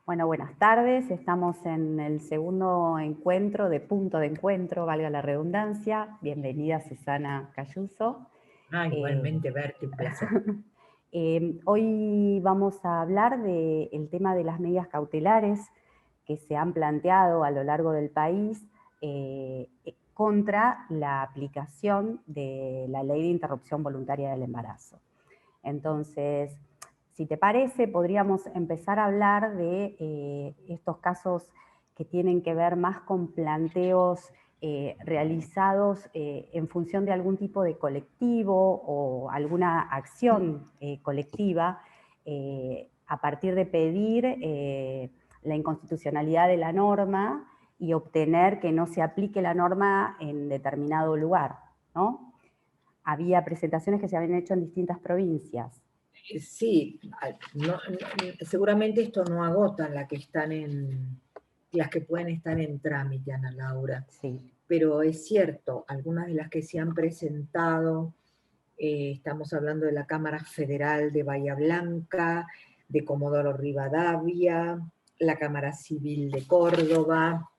Bueno, buenas tardes. Estamos en el segundo encuentro de Punto de Encuentro, valga la redundancia. Bienvenida Susana Cayuso. Igualmente, Berti, un placer. Hoy vamos a hablar del tema de las medidas cautelares que se han planteado a lo largo del país contra la aplicación de la Ley de Interrupción Voluntaria del Embarazo. Entonces, si te parece, podríamos empezar a hablar de estos casos que tienen que ver más con planteos realizados en función de algún tipo de colectivo o alguna acción colectiva a partir de pedir la inconstitucionalidad de la norma y obtener que no se aplique la norma en determinado lugar, ¿no? Había presentaciones que se habían hecho en distintas provincias. Sí, seguramente esto no agota las que pueden estar en trámite, Ana Laura. Sí. Pero es cierto, algunas de las que se han presentado, estamos hablando de la Cámara Federal de Bahía Blanca, de Comodoro Rivadavia, la Cámara Civil de Córdoba,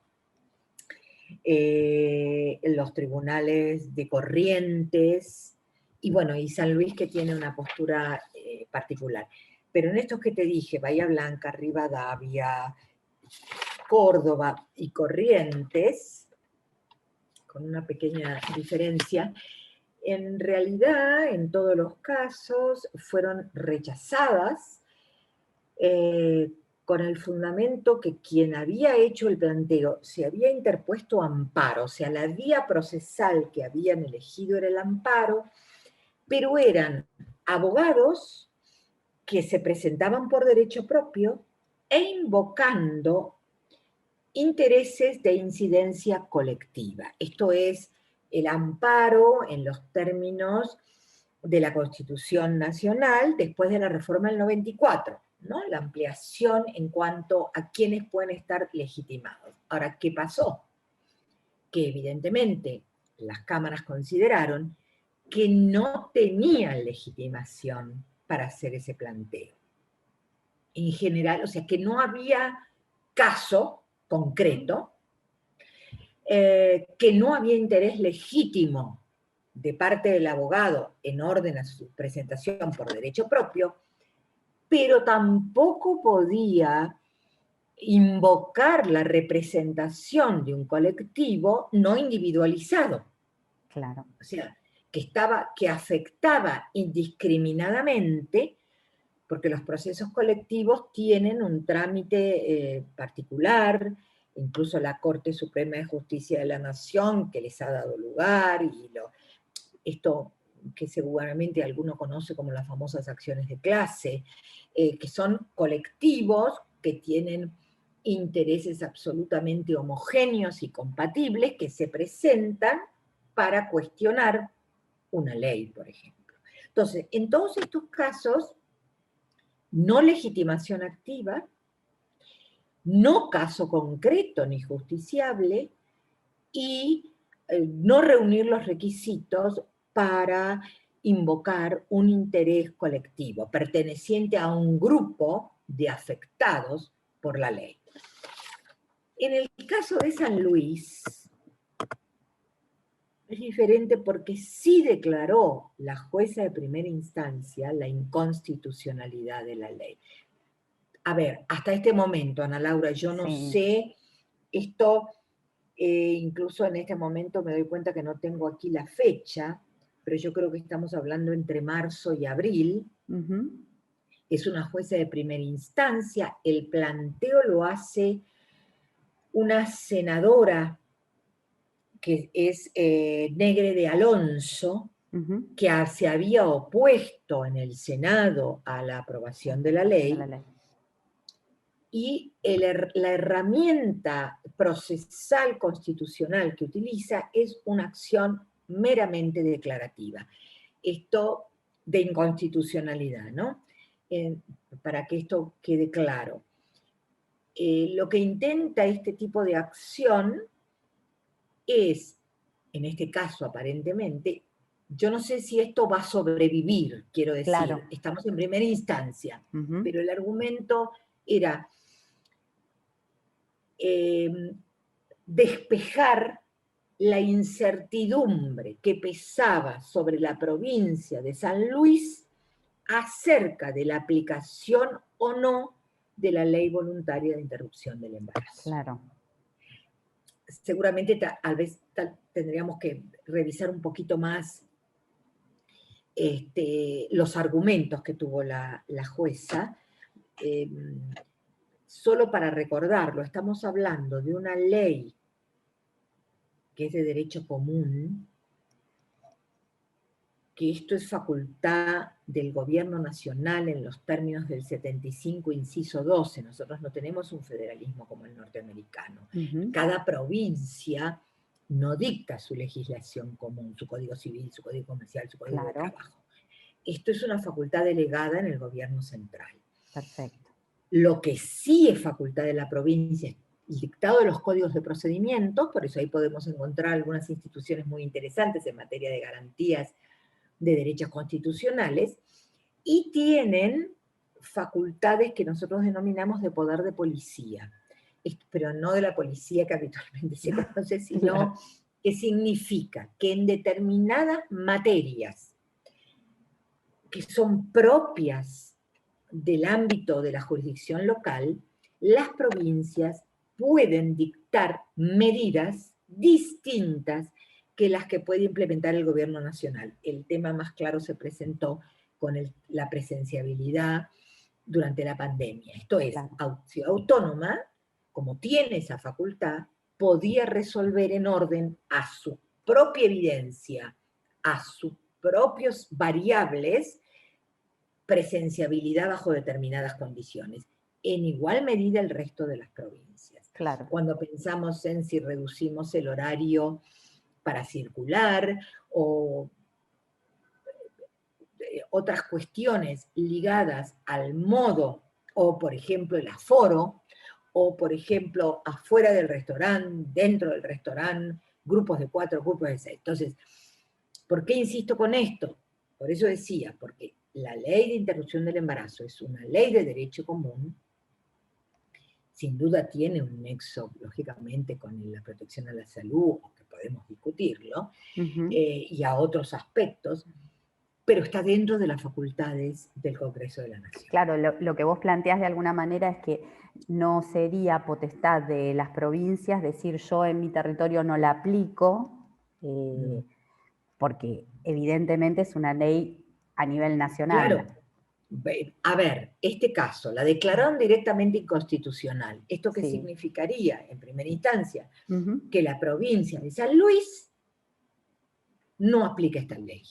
los tribunales de Corrientes, y bueno, y San Luis, que tiene una postura particular. Pero en estos que te dije, Bahía Blanca, Rivadavia, Córdoba y Corrientes, con una pequeña diferencia, en realidad, en todos los casos, fueron rechazadas con el fundamento que quien había hecho el planteo se había interpuesto amparo, o sea, la vía procesal que habían elegido era el amparo, pero eran abogados que se presentaban por derecho propio e invocando intereses de incidencia colectiva. Esto es el amparo en los términos de la Constitución Nacional después de la reforma del 94, ¿no? La ampliación en cuanto a quienes pueden estar legitimados. Ahora, ¿qué pasó? Que evidentemente las cámaras consideraron que no tenían legitimación para hacer ese planteo. En general, o sea, que no había caso concreto, que no había interés legítimo de parte del abogado en orden a su presentación por derecho propio, pero tampoco podía invocar la representación de un colectivo no individualizado. Claro. O sea, que afectaba indiscriminadamente, porque los procesos colectivos tienen un trámite particular, incluso la Corte Suprema de Justicia de la Nación, que les ha dado lugar, y esto que seguramente alguno conoce como las famosas acciones de clase, que son colectivos que tienen intereses absolutamente homogéneos y compatibles que se presentan para cuestionar una ley, por ejemplo. Entonces, en todos estos casos, no legitimación activa, no caso concreto ni justiciable, y no reunir los requisitos para invocar un interés colectivo perteneciente a un grupo de afectados por la ley. En el caso de San Luis, es diferente porque sí declaró la jueza de primera instancia la inconstitucionalidad de la ley. A ver, hasta este momento, Ana Laura, yo no sé, esto, incluso en este momento me doy cuenta que no tengo aquí la fecha, pero yo creo que estamos hablando entre marzo y abril. Es una jueza de primera instancia, el planteo lo hace una senadora que es Negre de Alonso, que se había opuesto en el Senado a la aprobación de la ley, y la herramienta procesal constitucional que utiliza es una acción meramente declarativa. Esto de inconstitucionalidad, ¿no? Para que esto quede claro. Lo que intenta este tipo de acción es, en este caso aparentemente, yo no sé si esto va a sobrevivir, quiero decir, estamos en primera instancia, pero el argumento era despejar la incertidumbre que pesaba sobre la provincia de San Luis acerca de la aplicación o no de la ley voluntaria de interrupción del embarazo. Claro. Seguramente tal vez tendríamos que revisar un poquito más los argumentos que tuvo la jueza. Solo para recordarlo, estamos hablando de una ley que es de derecho común, que esto es facultad del gobierno nacional en los términos del 75, inciso 12. Nosotros no tenemos un federalismo como el norteamericano. Cada provincia no dicta su legislación común, su código civil, su código comercial, su código de trabajo. Esto es una facultad delegada en el gobierno central. Perfecto. Lo que sí es facultad de la provincia es el dictado de los códigos de procedimiento, por eso ahí podemos encontrar algunas instituciones muy interesantes en materia de garantías de derechos constitucionales, y tienen facultades que nosotros denominamos de poder de policía, pero no de la policía que habitualmente se conoce, sino que significa que en determinadas materias que son propias del ámbito de la jurisdicción local, las provincias pueden dictar medidas distintas que las que puede implementar el gobierno nacional. El tema más claro se presentó con la presenciabilidad durante la pandemia. Esto es, Ciudad Autónoma, como tiene esa facultad, podía resolver en orden a su propia evidencia, a sus propios variables, presenciabilidad bajo determinadas condiciones. En igual medida el resto de las provincias. Claro. Cuando pensamos en si reducimos el horario para circular o otras cuestiones ligadas al modo, o por ejemplo el aforo, o por ejemplo afuera del restaurante, dentro del restaurante, grupos de 4, grupos de 6. Entonces, ¿por qué insisto con esto? Por eso decía, porque la ley de interrupción del embarazo es una ley de derecho común, sin duda tiene un nexo, lógicamente, con la protección a la salud, que podemos discutirlo, y a otros aspectos, pero está dentro de las facultades del Congreso de la Nación. Claro, lo que vos planteás de alguna manera es que no sería potestad de las provincias decir yo en mi territorio no la aplico, porque evidentemente es una ley a nivel nacional. Claro. A ver, este caso, la declararon directamente inconstitucional. ¿Esto qué significaría, en primera instancia? Que la provincia de San Luis no aplica esta ley.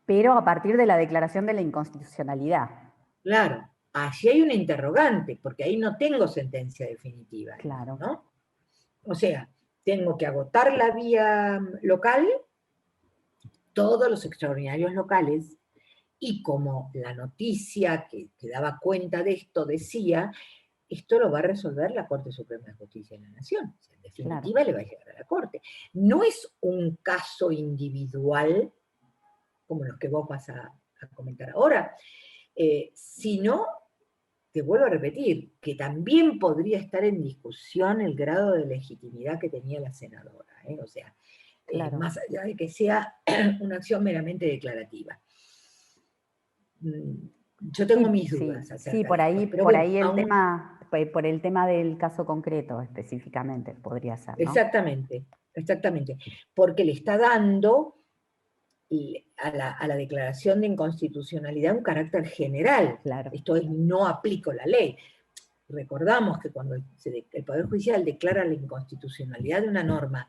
Pero a partir de la declaración de la inconstitucionalidad. Claro, allí hay una interrogante, porque ahí no tengo sentencia definitiva. Claro. ¿No? O sea, tengo que agotar la vía local, todos los extraordinarios locales, y como la noticia que daba cuenta de esto decía, esto lo va a resolver la Corte Suprema de Justicia de la Nación. O sea, en definitiva le va a llegar a la Corte. No es un caso individual, como los que vos vas a comentar ahora, sino, te vuelvo a repetir, que también podría estar en discusión el grado de legitimidad que tenía la senadora. O sea, más allá de que sea una acción meramente declarativa. Yo tengo mis dudas acerca sí, por ahí, de esto, por ahí por el tema del caso concreto específicamente podría ser, ¿no? Exactamente, exactamente. Porque le está dando a la declaración de inconstitucionalidad un carácter general. Claro. Esto es, no aplico la ley. Recordamos que cuando el Poder Judicial declara la inconstitucionalidad de una norma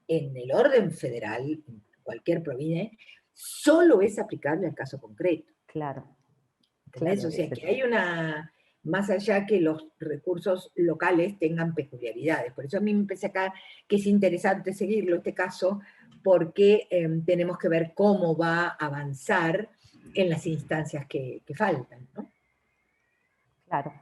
en el orden federal, en cualquier provincia, solo es aplicable al caso concreto. Claro. Claro, o sea, que hay más allá que los recursos locales tengan peculiaridades. Por eso a mí me parece acá que es interesante seguirlo, este caso, porque tenemos que ver cómo va a avanzar en las instancias que faltan, ¿no? Claro.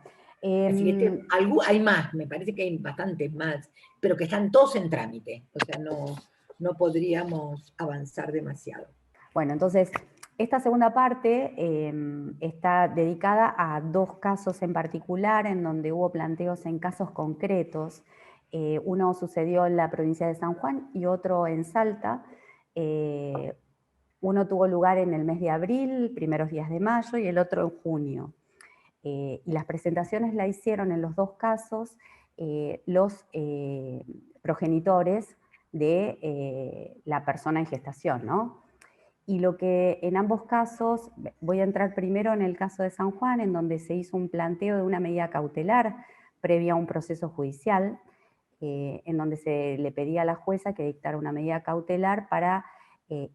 Así que hay más, me parece que hay bastantes más, pero que están todos en trámite, o sea, no podríamos avanzar demasiado. Bueno, entonces, esta segunda parte está dedicada a 2 casos en particular, en donde hubo planteos en casos concretos, Uno sucedió en la provincia de San Juan y otro en Salta. Uno tuvo lugar en el mes de abril, primeros días de mayo, y el otro en junio. Y las presentaciones la hicieron en los dos casos los progenitores de la persona en gestación, ¿no? Y lo que en ambos casos, voy a entrar primero en el caso de San Juan, en donde se hizo un planteo de una medida cautelar previa a un proceso judicial, en donde se le pedía a la jueza que dictara una medida cautelar para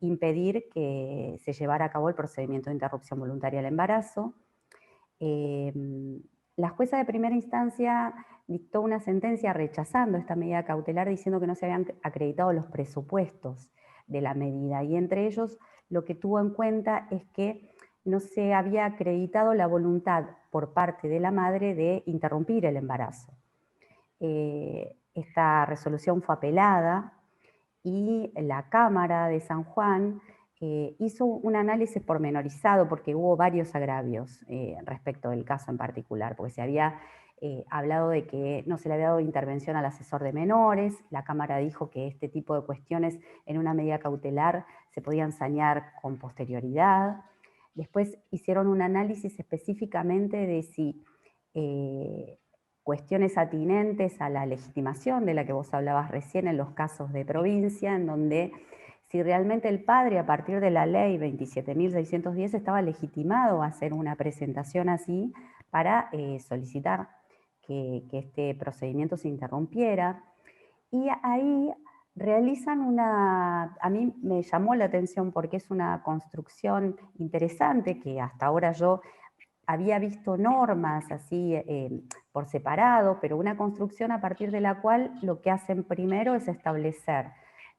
impedir que se llevara a cabo el procedimiento de interrupción voluntaria del embarazo. La jueza de primera instancia dictó una sentencia rechazando esta medida cautelar, diciendo que no se habían acreditado los presupuestos de la medida, y entre ellos lo que tuvo en cuenta es que no se había acreditado la voluntad por parte de la madre de interrumpir el embarazo. Esta resolución fue apelada y la Cámara de San Juan hizo un análisis pormenorizado, porque hubo varios agravios respecto del caso en particular, porque se había hablado de que no se le había dado intervención al asesor de menores. La Cámara dijo que este tipo de cuestiones en una medida cautelar se podían sanear con posterioridad. Después hicieron un análisis específicamente de si cuestiones atinentes a la legitimación de la que vos hablabas recién en los casos de provincia, en donde si realmente el padre, a partir de la ley 27.610, estaba legitimado a hacer una presentación así para solicitar que este procedimiento se interrumpiera. Y ahí realizan a mí me llamó la atención porque es una construcción interesante, que hasta ahora yo había visto normas así por separado, pero una construcción a partir de la cual lo que hacen primero es establecer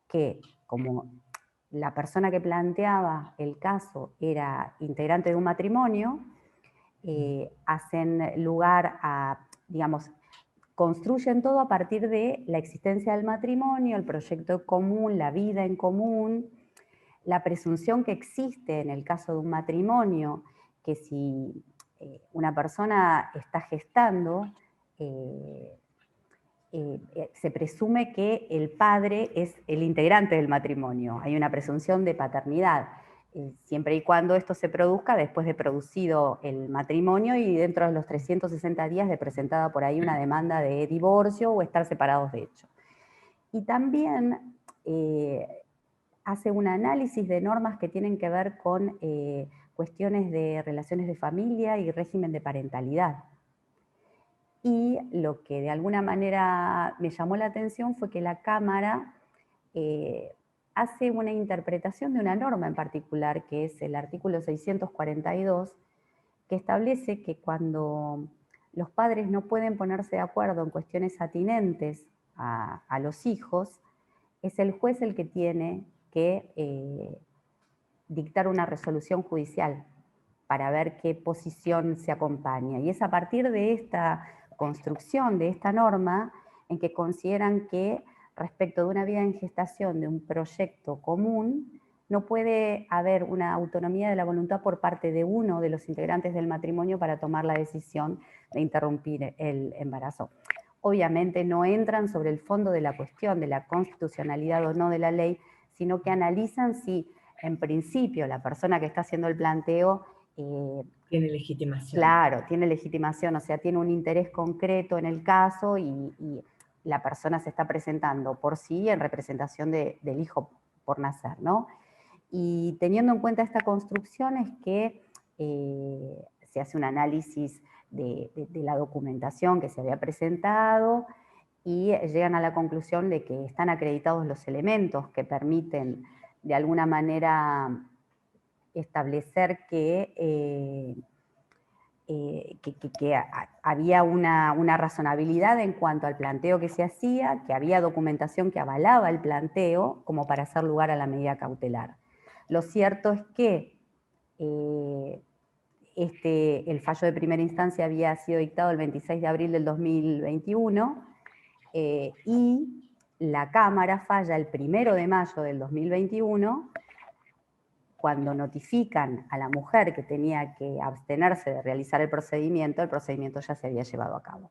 que, como la persona que planteaba el caso era integrante de un matrimonio, hacen lugar a, digamos, construyen todo a partir de la existencia del matrimonio, el proyecto común, la vida en común, la presunción que existe en el caso de un matrimonio, que si una persona está gestando, se presume que el padre es el integrante del matrimonio. Hay una presunción de paternidad, siempre y cuando esto se produzca después de producido el matrimonio y dentro de los 360 días de presentada por ahí una demanda de divorcio o estar separados de hecho. Y también hace un análisis de normas que tienen que ver con cuestiones de relaciones de familia y régimen de parentalidad. Y lo que de alguna manera me llamó la atención fue que la Cámara hace una interpretación de una norma en particular, que es el artículo 642, que establece que cuando los padres no pueden ponerse de acuerdo en cuestiones atinentes a los hijos, es el juez el que tiene que dictar una resolución judicial para ver qué posición se acompaña. Y es a partir de esta construcción, de esta norma, en que consideran que respecto de una vida en gestación, de un proyecto común, no puede haber una autonomía de la voluntad por parte de uno de los integrantes del matrimonio para tomar la decisión de interrumpir el embarazo. Obviamente no entran sobre el fondo de la cuestión de la constitucionalidad o no de la ley, sino que analizan si en principio la persona que está haciendo el planteo tiene legitimación. Claro, tiene legitimación, o sea, tiene un interés concreto en el caso y la persona se está presentando por sí en representación del hijo por nacer, ¿no? Y teniendo en cuenta esta construcción es que se hace un análisis de la documentación que se había presentado y llegan a la conclusión de que están acreditados los elementos que permiten de alguna manera establecer que había una razonabilidad en cuanto al planteo que se hacía, que había documentación que avalaba el planteo como para hacer lugar a la medida cautelar. Lo cierto es que el fallo de primera instancia había sido dictado el 26 de abril del 2021 y la Cámara falla el 1 de mayo del 2021 cuando notifican a la mujer que tenía que abstenerse de realizar el procedimiento ya se había llevado a cabo.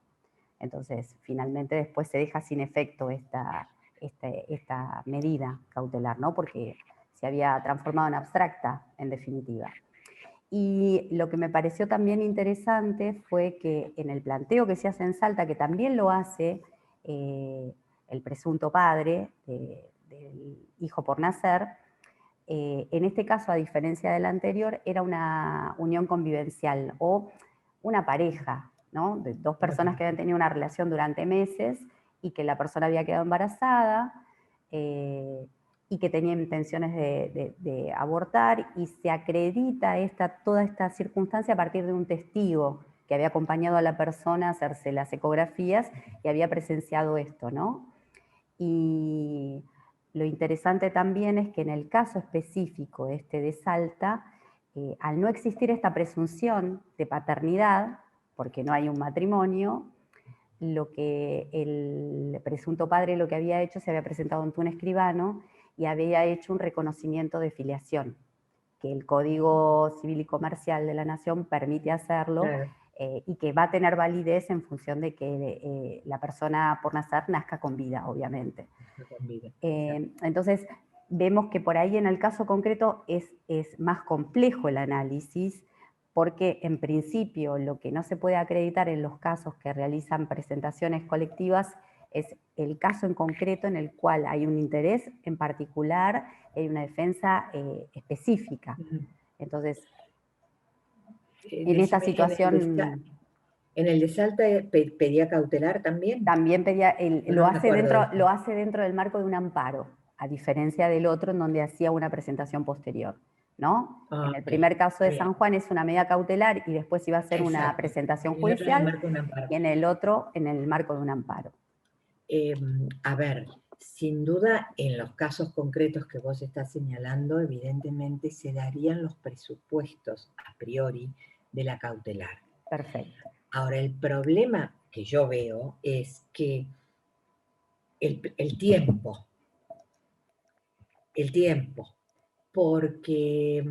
Entonces, finalmente después se deja sin efecto esta medida cautelar, ¿no? Porque se había transformado en abstracta, en definitiva. Y lo que me pareció también interesante fue que en el planteo que se hace en Salta, que también lo hace el presunto padre del hijo por nacer, en este caso, a diferencia del anterior, era una unión convivencial o una pareja, ¿no? De dos personas que habían tenido una relación durante meses y que la persona había quedado embarazada y que tenía intenciones de abortar, y se acredita toda esta circunstancia a partir de un testigo que había acompañado a la persona a hacerse las ecografías y había presenciado esto, ¿no? Y lo interesante también es que en el caso específico de Salta, al no existir esta presunción de paternidad, porque no hay un matrimonio, lo que el presunto padre lo que había hecho, se había presentado ante un escribano y había hecho un reconocimiento de filiación, que el Código Civil y Comercial de la Nación permite hacerlo, Claro. Y que va a tener validez en función de que la persona por nacer nazca con vida, obviamente. Entonces, vemos que por ahí en el caso concreto es más complejo el análisis, porque en principio lo que no se puede acreditar en los casos que realizan presentaciones colectivas es el caso en concreto en el cual hay un interés en particular, hay una defensa específica. Entonces, en esta situación... ¿En el de Salta pedía cautelar también? También pedía, lo hace acuerdo dentro del marco de un amparo, a diferencia del otro en donde hacía una presentación posterior, ¿no? En el primer caso de San Juan es una medida cautelar y después iba a ser una presentación judicial, y en el otro en el marco de un amparo. A ver, sin duda en los casos concretos que vos estás señalando, evidentemente se darían los presupuestos a priori de la cautelar. Perfecto. Ahora, el problema que yo veo es que el tiempo, porque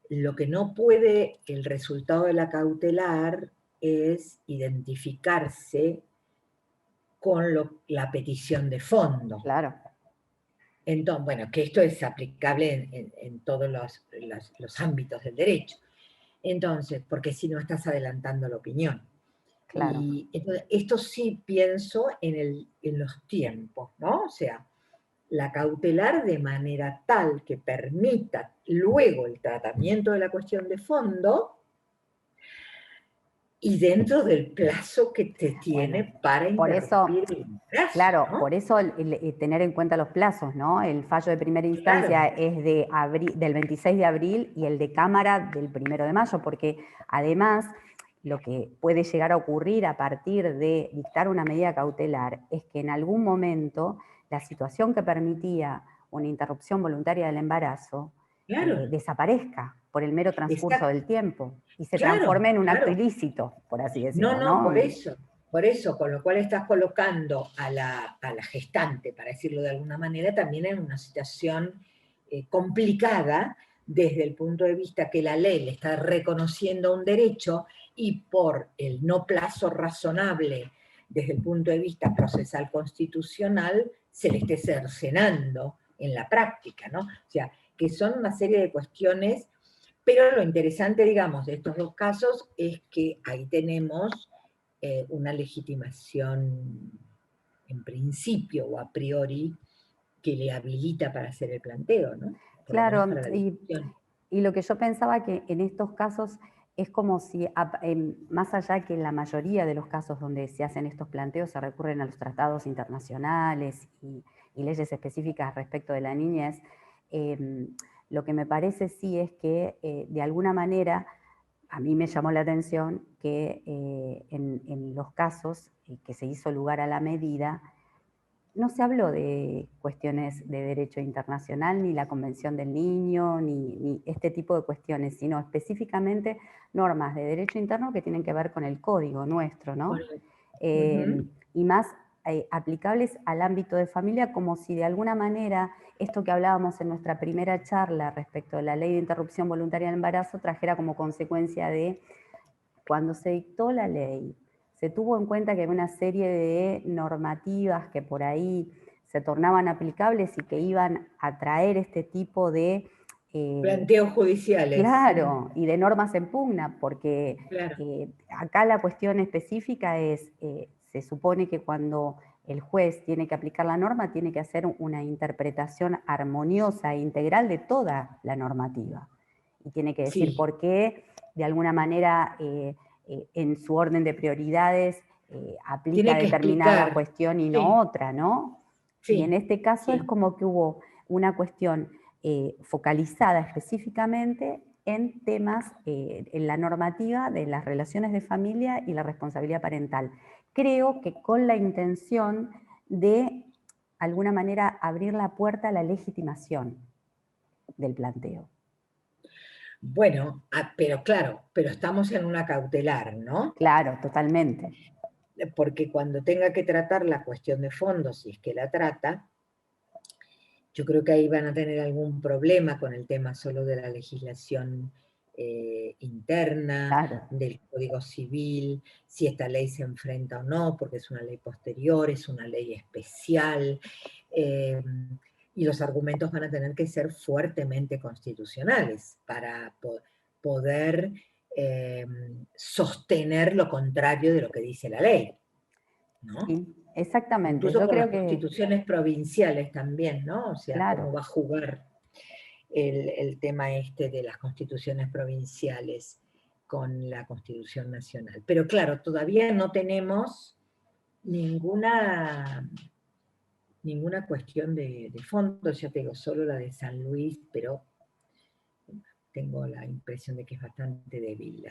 lo que no puede el resultado de la cautelar es identificarse con la petición de fondo. Claro. Entonces, bueno, que esto es aplicable en todos los ámbitos del derecho. Entonces, porque si no estás adelantando la opinión. Claro. Y entonces, esto sí pienso en los tiempos, ¿no? O sea, la cautelar de manera tal que permita luego el tratamiento de la cuestión de fondo y dentro del plazo que te tiene para interrumpir el embarazo. Claro, ¿no? por eso tener en cuenta los plazos, ¿no? El fallo de primera instancia es del 26 de abril y el de Cámara del 1 de mayo, porque además lo que puede llegar a ocurrir a partir de dictar una medida cautelar es que en algún momento la situación que permitía una interrupción voluntaria del embarazo desaparezca por el mero transcurso del tiempo y se transforme en un acto ilícito, por así decirlo. No, por eso, con lo cual estás colocando a la gestante, para decirlo de alguna manera, también en una situación complicada desde el punto de vista que la ley le está reconociendo un derecho y por el no plazo razonable desde el punto de vista procesal constitucional se le esté cercenando en la práctica, ¿no? O sea, que son una serie de cuestiones, pero lo interesante, digamos, de estos dos casos es que ahí tenemos una legitimación en principio o a priori que le habilita para hacer el planteo, ¿no? Claro, y lo que yo pensaba que en estos casos es como si, más allá que en la mayoría de los casos donde se hacen estos planteos se recurren a los tratados internacionales y leyes específicas respecto de la niñez, lo que me parece sí es que de alguna manera a mí me llamó la atención que en los casos que se hizo lugar a la medida, no se habló de cuestiones de derecho internacional, ni la Convención del Niño, ni este tipo de cuestiones, sino específicamente normas de derecho interno que tienen que ver con el código nuestro, ¿no? Y más aplicables al ámbito de familia, como si de alguna manera esto que hablábamos en nuestra primera charla respecto de la ley de interrupción voluntaria del embarazo trajera como consecuencia de cuando se dictó la ley, se tuvo en cuenta que había una serie de normativas que por ahí se tornaban aplicables y que iban a traer este tipo de... planteos judiciales. Claro, y de normas en pugna, porque Claro. acá la cuestión específica es, se supone que cuando el juez tiene que aplicar la norma, tiene que hacer una interpretación armoniosa e integral de toda la normativa. Y tiene que decir Sí. por qué, de alguna manera, en su orden de prioridades, aplica Tiene que determinada explicar. cuestión y no Sí, otra, ¿no? Y en sí, este caso es sí. como que hubo una cuestión focalizada específicamente en temas, en la normativa de las relaciones de familia y la responsabilidad parental. Creo que con la intención de alguna manera abrir la puerta a la legitimación del planteo. Bueno, pero claro, pero estamos en una cautelar, ¿no? Claro, totalmente. Porque cuando tenga que tratar la cuestión de fondo, si es que la trata, yo creo que ahí van a tener algún problema con el tema solo de la legislación interna, Claro. del Código Civil, si esta ley se enfrenta o no, porque es una ley posterior, es una ley especial, y los argumentos van a tener que ser fuertemente constitucionales para poder sostener lo contrario de lo que dice la ley, ¿no? Sí, exactamente. Incluso Yo con las creo que, constituciones provinciales también, ¿no? O sea, claro. cómo va a jugar el tema este de las constituciones provinciales con la Constitución Nacional. Pero claro, todavía no tenemos ninguna, ninguna cuestión de fondo, ya te digo, solo la de San Luis, pero tengo la impresión de que es bastante débil,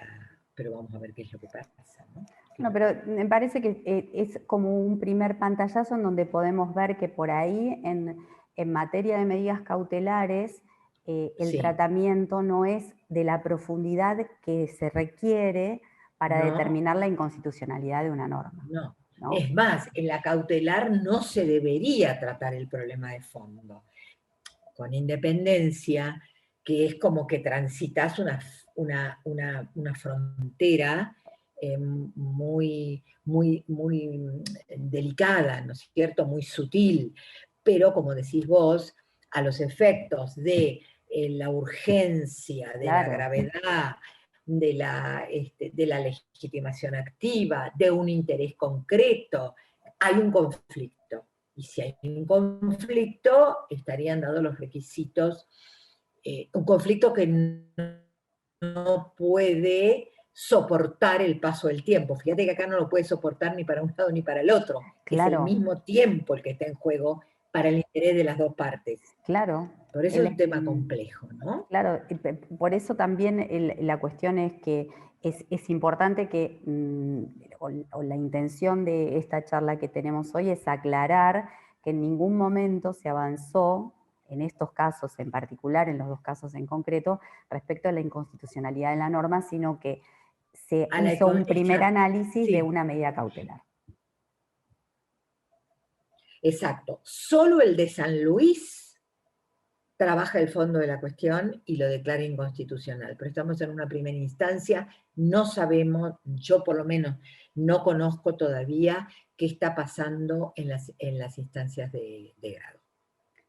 pero vamos a ver qué es lo que pasa, ¿no? No, pero me parece que es como un primer pantallazo en donde podemos ver que por ahí, en materia de medidas cautelares, el Sí, tratamiento no es de la profundidad que se requiere para no, determinar la inconstitucionalidad de una norma, no. ¿no? Es más, en la cautelar no se debería tratar el problema de fondo, con independencia, que es como que transitas una frontera muy delicada, ¿no es cierto? Muy sutil, pero como decís vos, a los efectos de la urgencia, de la Claro, gravedad, de la legitimación activa, de un interés concreto, hay un conflicto. Y si hay un conflicto, estarían dados los requisitos, un conflicto que no puede soportar el paso del tiempo. Fíjate que acá no lo puede soportar ni para un lado ni para el otro. Es el claro, mismo tiempo el que está en juego para el interés de las dos partes. claro. Por eso es un tema complejo, ¿no? Claro, y por eso también la cuestión es que es importante que, o la intención de esta charla que tenemos hoy es aclarar que en ningún momento se avanzó en estos casos en particular, en los dos casos en concreto, respecto a la inconstitucionalidad de la norma, sino que se A la, hizo un primer análisis de sí, una medida cautelar. exacto. Solo el de San Luis trabaja el fondo de la cuestión y lo declara inconstitucional. Pero estamos en una primera instancia, no sabemos, yo por lo menos no conozco todavía qué está pasando en las instancias de grado.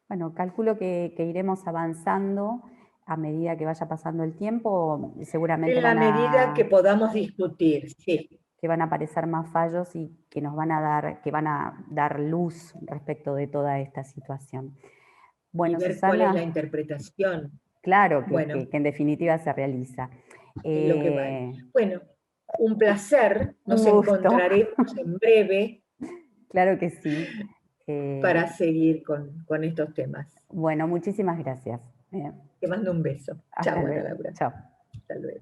Bueno, calculo que iremos avanzando a medida que vaya pasando el tiempo, seguramente En la medida que podamos discutir, sí. que van a aparecer más fallos y que nos van a dar, que van a dar luz respecto de toda esta situación. Y Bueno, ver cuál es la Susana, interpretación. claro Bueno, que en definitiva se realiza. es lo que vale. Bueno, un placer, Un nos gusto, encontraremos en breve claro que sí. para seguir con estos temas. Bueno, muchísimas gracias. Te mando un beso. Hasta Chao, Ana luego. Laura. Chao. Hasta luego.